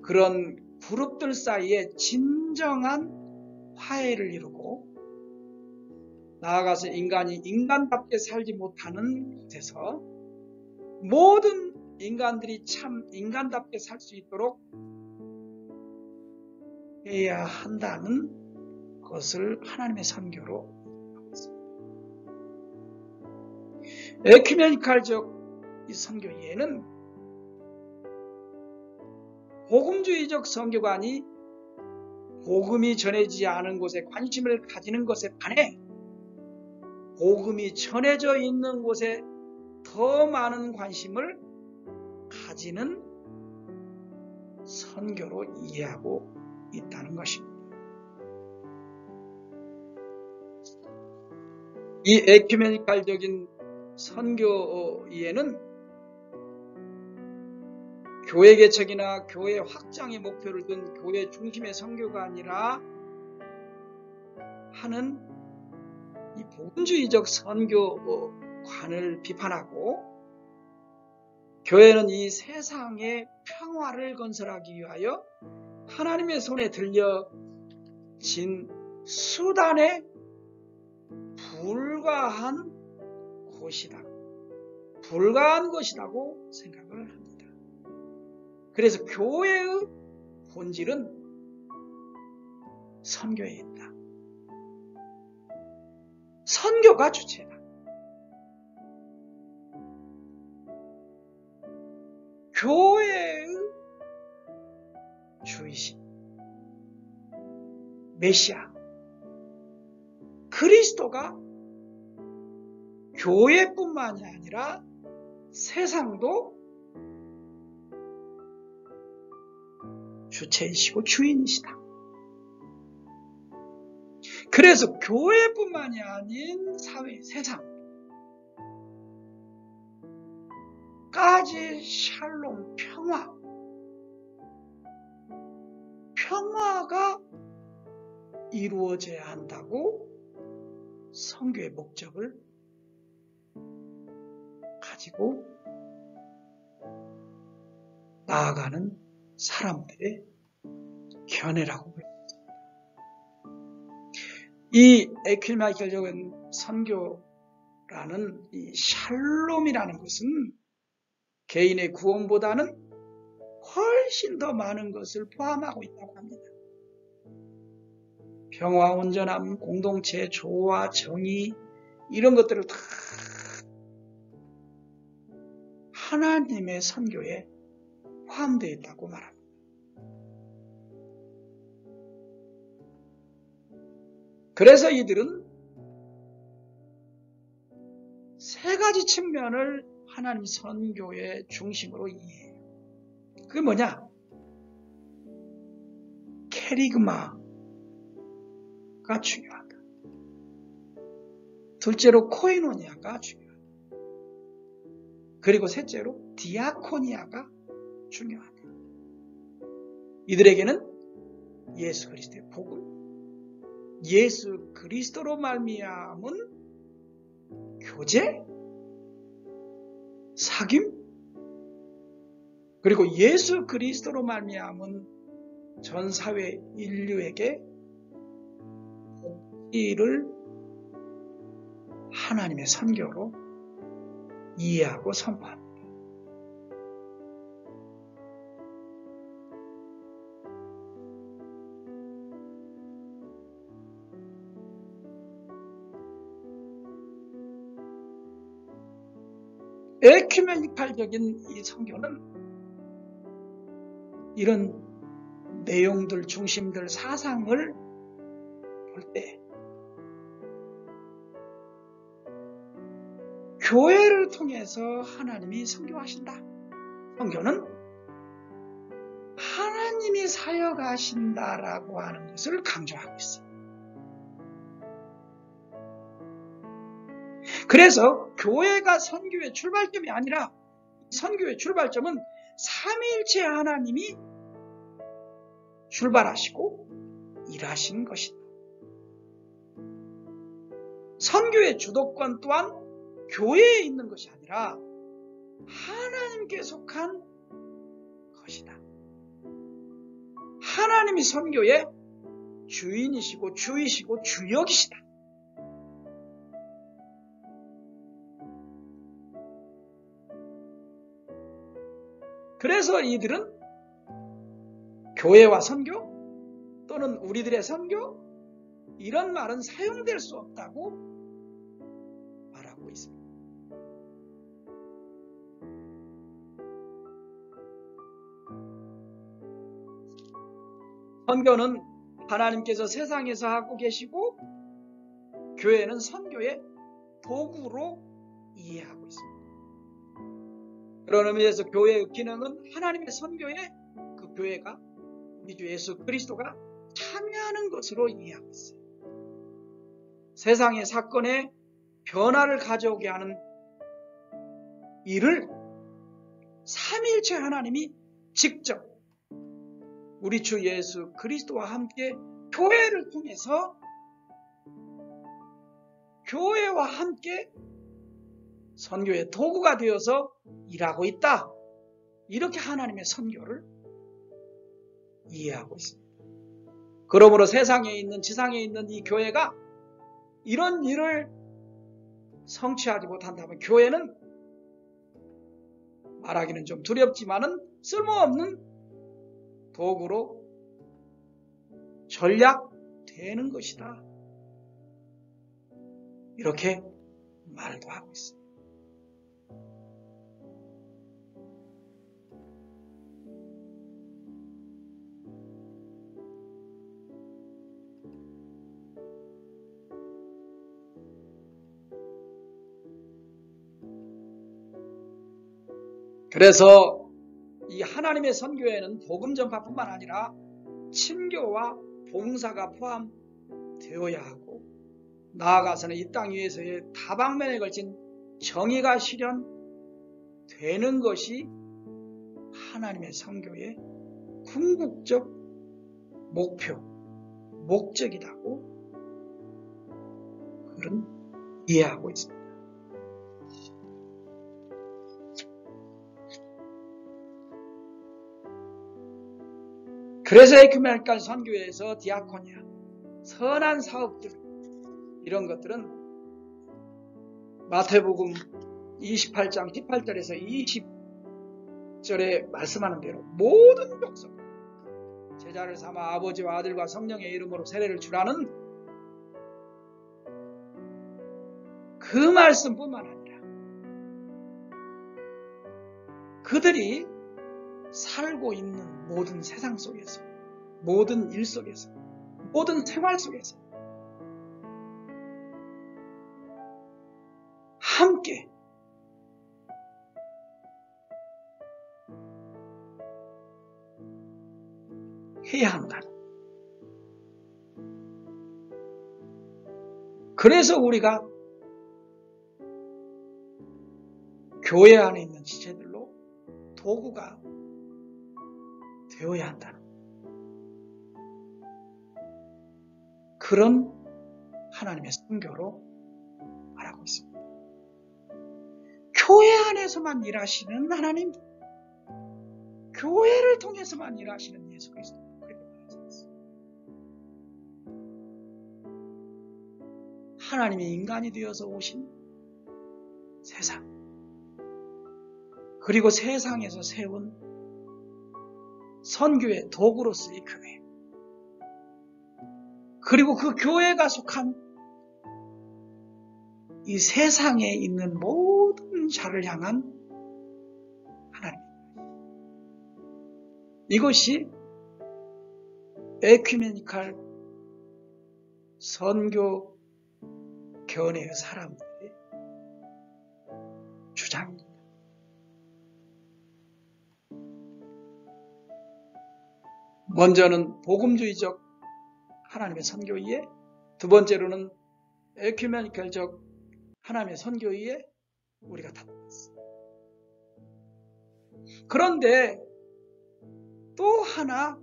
그런 그룹들 사이에 진정한 화해를 이루고 나아가서 인간이 인간답게 살지 못하는 곳에서 모든 인간들이 참 인간답게 살 수 있도록 해야 한다는 것을 하나님의 선교로 하고 있습니다. 에큐메니칼적 이 선교 이해는 복음주의적 선교관이 복음이 전해지지 않은 곳에 관심을 가지는 것에 반해 복음이 전해져 있는 곳에 더 많은 관심을 가지는 선교로 이해하고 있다는 것입니다. 이 에큐메니칼적인 선교 이해는 교회 개척이나 교회 확장의 목표를 둔 교회 중심의 선교가 아니라 하는 이 복음주의적 선교관을 비판하고 교회는 이 세상의 평화를 건설하기 위하여 하나님의 손에 들려진 수단에 불과한 것이라고 생각을 합니다. 그래서 교회의 본질은 선교에 있다. 선교가 주체다. 교회의 주이신 메시아 그리스도가 교회뿐만이 아니라 세상도 주체이시고 주인이시다. 그래서 교회뿐만이 아닌 사회, 세상까지 샬롬, 평화가 이루어져야 한다고 선교의 목적을 가지고 나아가는 사람들의 견해라고 볼 수 있습니다. 이 에큐메니칼적인 선교라는 이 샬롬이라는 것은 개인의 구원보다는 훨씬 더 많은 것을 포함하고 있다고 합니다. 평화, 온전함, 공동체, 조화, 정의 이런 것들을 다 하나님의 선교에 포함되어 있다고 말합니다. 그래서 이들은 세 가지 측면을 하나님 선교의 중심으로 이해해요. 그게 뭐냐? 캐리그마가 중요하다. 둘째로 코이노니아가 중요하다. 그리고 셋째로 디아코니아가 중요하다. 이들에게는 예수 그리스도의 복음, 예수 그리스도로 말미암은 교제, 사귐, 그리고 예수 그리스도로 말미암은 전 사회 인류에게 복지를 하나님의 선교로 이해하고 선포합니다. 에큐메니칼적인 이 선교는 이런 내용들, 중심들, 사상을 볼 때 교회를 통해서 하나님이 선교하신다. 선교는 하나님이 사역하신다라고 하는 것을 강조하고 있어요. 그래서 교회가 선교의 출발점이 아니라 선교의 출발점은 삼위일체 하나님이 출발하시고 일하신 것이다. 선교의 주도권 또한 교회에 있는 것이 아니라 하나님께 속한 것이다. 하나님이 선교의 주인이시고 주이시고 주역이시다. 그래서 이들은 교회와 선교 또는 우리들의 선교 이런 말은 사용될 수 없다고 말하고 있습니다. 선교는 하나님께서 세상에서 하고 계시고 교회는 선교의 도구로 이해하고 있습니다. 그런 의미에서 교회의 기능은 하나님의 선교에 그 교회가 우리 주 예수 그리스도가 참여하는 것으로 이해하고 있어요. 세상의 사건에 변화를 가져오게 하는 일을 삼위일체 하나님이 직접 우리 주 예수 그리스도와 함께 교회를 통해서 교회와 함께 선교의 도구가 되어서 일하고 있다. 이렇게 하나님의 선교를 이해하고 있습니다. 그러므로 세상에 있는 지상에 있는 이 교회가 이런 일을 성취하지 못한다면 교회는 말하기는 좀 두렵지만은 쓸모없는 도구로 전략되는 것이다. 이렇게 말도 하고 있습니다. 그래서 이 하나님의 선교에는 복음 전파뿐만 아니라 친교와 봉사가 포함되어야 하고 나아가서는 이 땅 위에서의 다방면에 걸친 정의가 실현되는 것이 하나님의 선교의 궁극적 목표, 목적이라고 그런 이해하고 있습니다. 그래서 에큐메니컬 선교에서 디아코니아, 선한 사업들 이런 것들은 마태복음 28장 18절에서 20절에 말씀하는 대로 모든 족속 제자를 삼아 아버지와 아들과 성령의 이름으로 세례를 주라는 그 말씀뿐만 아니라 그들이 살고 있는 모든 세상 속에서, 모든 일 속에서, 모든 생활 속에서 함께 해야 한다. 그래서 우리가 교회 안에 있는 지체들로 도구가 되어야 한다는 그런 하나님의 선교로 말하고 있습니다. 교회 안에서만 일하시는 하나님, 교회를 통해서만 일하시는 예수 그리스도 그렇게 말하셨습니다. 하나님이 인간이 되어서 오신 세상, 그리고 세상에서 세운 선교의 도구로서의 교회, 그리고 그 교회가 속한 이 세상에 있는 모든 자를 향한 하나님. 이것이 에큐메니칼 선교 견해의 사람들의 주장입니다. 먼저는 복음주의적 하나님의 선교 이해, 두 번째로는 에큐메니칼적 하나님의 선교 이해, 우리가 다뤘습니다. 그런데 또 하나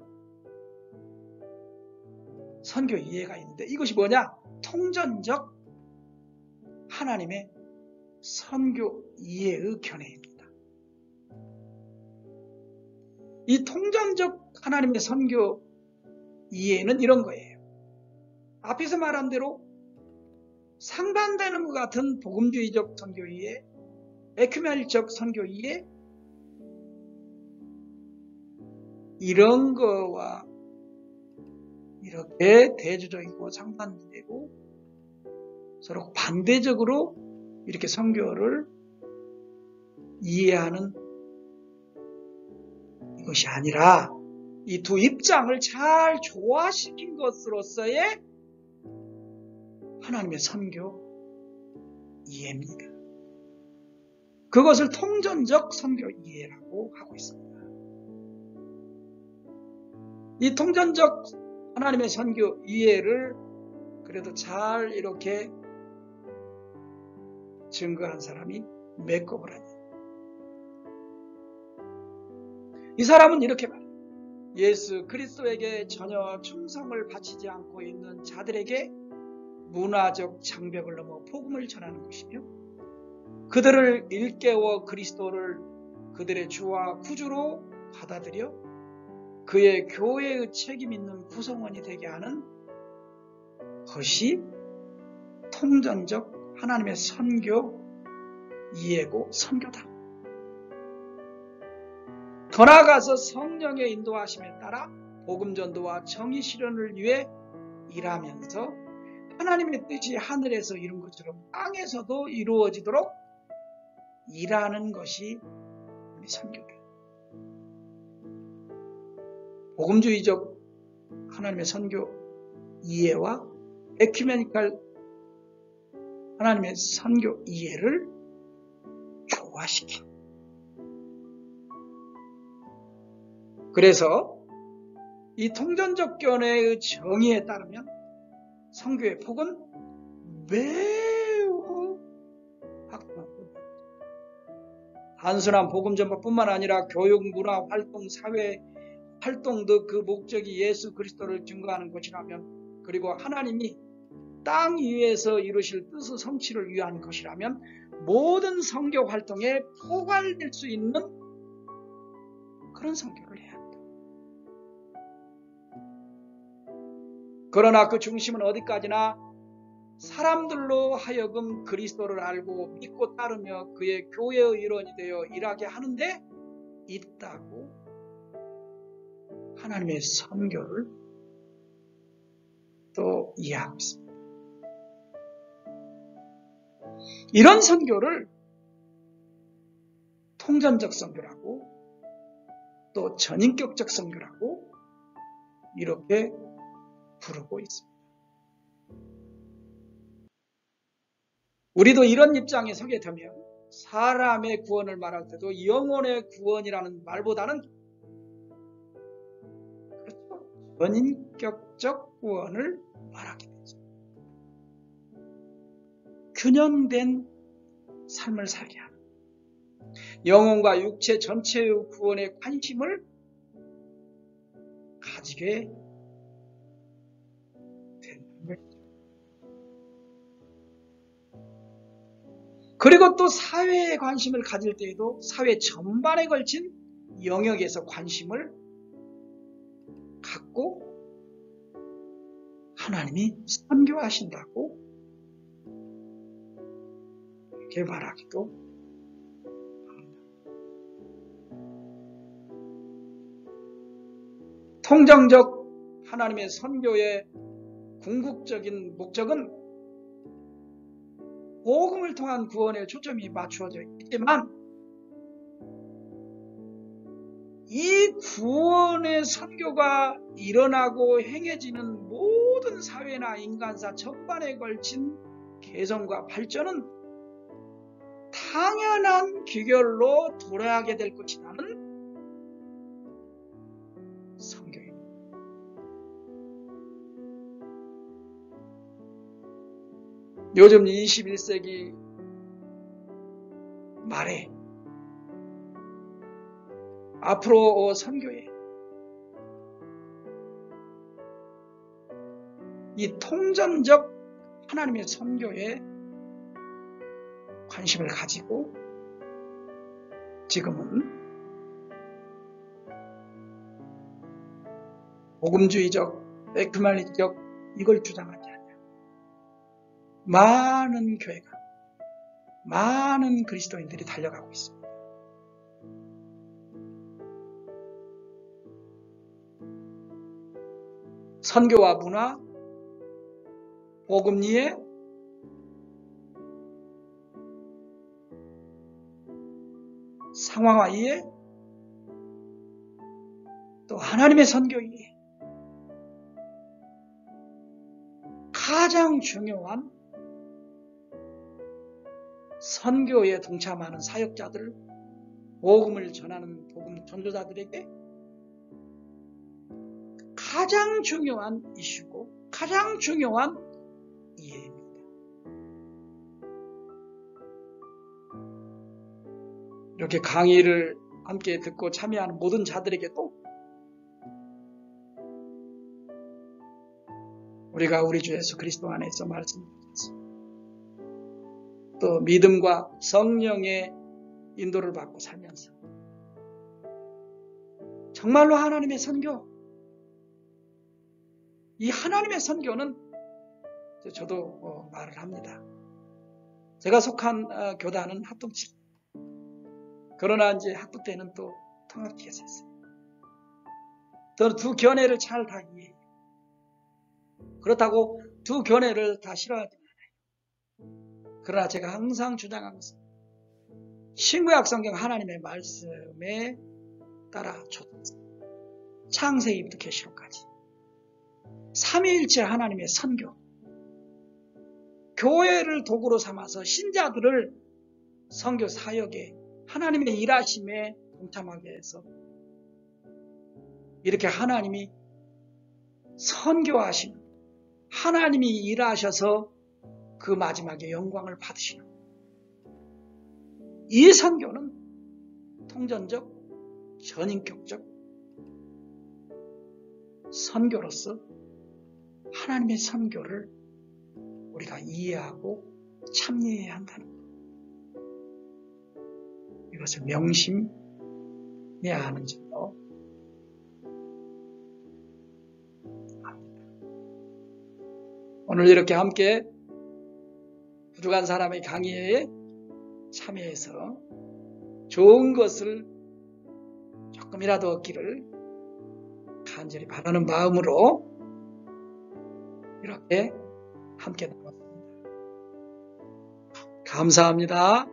선교 이해가 있는데 이것이 뭐냐? 통전적 하나님의 선교 이해의 견해입니다. 이 통전적 하나님의 선교 이해는 이런 거예요. 앞에서 말한 대로 상반되는 것 같은 복음주의적 선교 이해, 에큐메니칼적 선교 이해, 이런 거와 이렇게 대조적이고 상반되고 서로 반대적으로 이렇게 선교를 이해하는 이것이 아니라 이 두 입장을 잘 조화시킨 것으로서의 하나님의 선교 이해입니다. 그것을 통전적 선교 이해라고 하고 있습니다. 이 통전적 하나님의 선교 이해를 그래도 잘 이렇게 증거한 사람이 맥거브라니. 이 사람은 이렇게 말해요. 예수 그리스도에게 전혀 충성을 바치지 않고 있는 자들에게 문화적 장벽을 넘어 복음을 전하는 것이며 그들을 일깨워 그리스도를 그들의 주와 구주로 받아들여 그의 교회의 책임 있는 구성원이 되게 하는 것이 통전적 하나님의 선교 이해고 선교다. 더 나아가서 성령의 인도하심에 따라 복음 전도와 정의 실현을 위해 일하면서 하나님의 뜻이 하늘에서 이룬 것처럼 땅에서도 이루어지도록 일하는 것이 우리 선교다. 복음주의적 하나님의 선교 이해와 에큐메니칼 하나님의 선교 이해를 조화시킨. 그래서 이 통전적 견해의 정의에 따르면 선교의 폭은 매우 확대하고 단순한 복음 전파뿐만 아니라 교육, 문화, 활동, 사회 활동도 그 목적이 예수 그리스도를 증거하는 것이라면 그리고 하나님이 땅 위에서 이루실 뜻의 성취를 위한 것이라면 모든 선교 활동에 포괄될 수 있는 그런 선교를 해야 한다. 그러나 그 중심은 어디까지나 사람들로 하여금 그리스도를 알고 믿고 따르며 그의 교회의 일원이 되어 일하게 하는데 있다고 하나님의 선교를 또 이해하고 있습니다. 이런 선교를 통전적 선교라고 또 전인격적 선교라고 이렇게 부르고 있습니다. 우리도 이런 입장에 서게 되면 사람의 구원을 말할 때도 영혼의 구원이라는 말보다는 그렇죠. 전인격적 구원을 말하게 되죠. 균형된 삶을 살게 하는 영혼과 육체 전체의 구원에 관심을 가지게 되는 것이죠. 그리고 또 사회에 관심을 가질 때에도 사회 전반에 걸친 영역에서 관심을 갖고 하나님이 선교하신다고 이렇게 말하기도 합니다. 통정적 하나님의 선교의 궁극적인 목적은 복음을 통한 구원에 초점이 맞추어져 있지만 이 구원의 선교가 일어나고 행해지는 모든 사회나 인간사 전반에 걸친 개선과 발전은 당연한 귀결로 돌아가게 될 것이라는 선교입니다. 요즘 21세기 말에 앞으로 선교에 이 통전적 하나님의 선교에 관심을 가지고 지금은 복음주의적, 에큐메니적 이걸 주장하지 않아요. 많은 교회가, 많은 그리스도인들이 달려가고 있습니다. 선교와 문화, 복음 이해, 상황화 이해, 또 하나님의 선교 이해, 가장 중요한 선교에 동참하는 사역자들, 복음을 전하는 복음 전도자들에게 가장 중요한 이슈고 가장 중요한 이해입니다. 이렇게 강의를 함께 듣고 참여하는 모든 자들에게도 우리가 우리 주 예수 그리스도 안에서 말씀드렸습니다. 또 믿음과 성령의 인도를 받고 살면서 정말로 하나님의 선교, 이 하나님의 선교는 저도 말을 합니다. 제가 속한 교단은 합동치. 그러나 이제 학부 때는 또 통합기에서 했어요. 저는 두 견해를 잘 다 이해해요. 그렇다고 두 견해를 다 싫어하지 않아요. 그러나 제가 항상 주장한 것은 신구약 성경 하나님의 말씀에 따라 창세기부터 계시록까지 삼위일체 하나님의 선교, 교회를 도구로 삼아서 신자들을 선교 사역에 하나님의 일하심에 동참하게 해서 이렇게 하나님이 선교하시는, 하나님이 일하셔서 그 마지막에 영광을 받으시는 이 선교는 통전적, 전인격적 선교로서 하나님의 선교를 우리가 이해하고 참여해야 한다는 것. 이것을 명심해야 하는 점도 합니다. 오늘 이렇게 함께 부족한 사람의 강의에 참여해서 좋은 것을 조금이라도 얻기를 간절히 바라는 마음으로 이렇게 함께 나눴습니다. 감사합니다.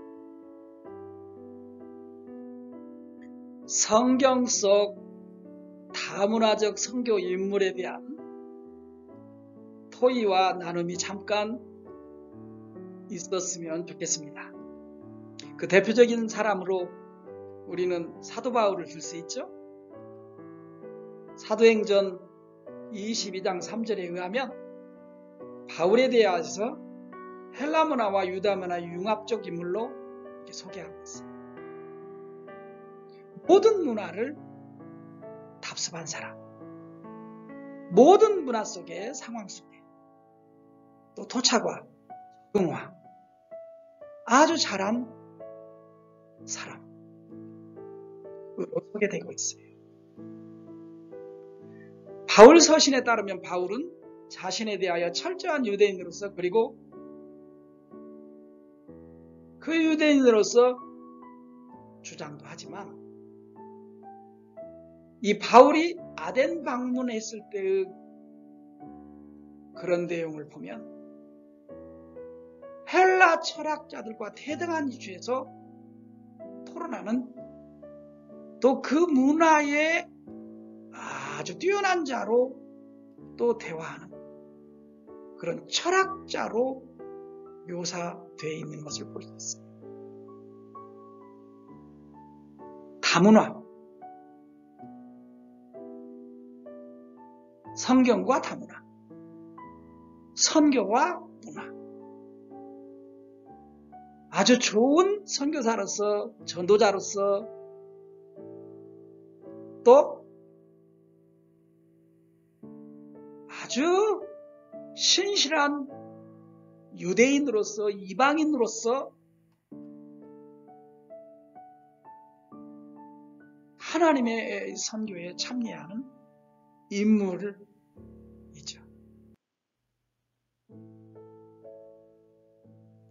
성경 속 다문화적 선교 인물에 대한 토의와 나눔이 잠깐 있었으면 좋겠습니다. 그 대표적인 사람으로 우리는 사도 바울을 들 수 있죠. 사도행전 22장 3절에 의하면 바울에 대해서 헬라 문화와 유다 문화의 융합적 인물로 이렇게 소개하고 있어요. 모든 문화를 답습한 사람, 모든 문화 속의 상황 속에 또 토착화, 적응화 아주 잘한 사람으로 소개되고 있어요. 바울 서신에 따르면 바울은 자신에 대하여 철저한 유대인으로서 그리고 그 유대인으로서 주장도 하지만 이 바울이 아덴 방문했을 때의 그런 내용을 보면 헬라 철학자들과 대등한 이슈에서 토론하는 또 그 문화에 아주 뛰어난 자로 또 대화하는 그런 철학자로 묘사되어 있는 것을 볼 수 있어요. 다문화, 성경과 다문화, 선교와 문화. 아주 좋은 선교사로서, 전도자로서, 또 아주 신실한 유대인으로서, 이방인으로서 하나님의 선교에 참여하는 인물이죠.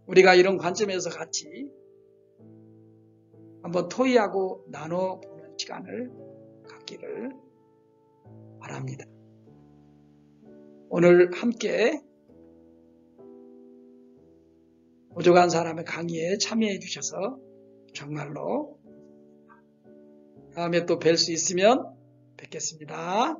우리가 이런 관점에서 같이 한번 토의하고 나눠보는 시간을 갖기를 바랍니다. 오늘 함께 부족한 사람의 강의에 참여해 주셔서 정말로 다음에 또 뵐 수 있으면 뵙겠습니다.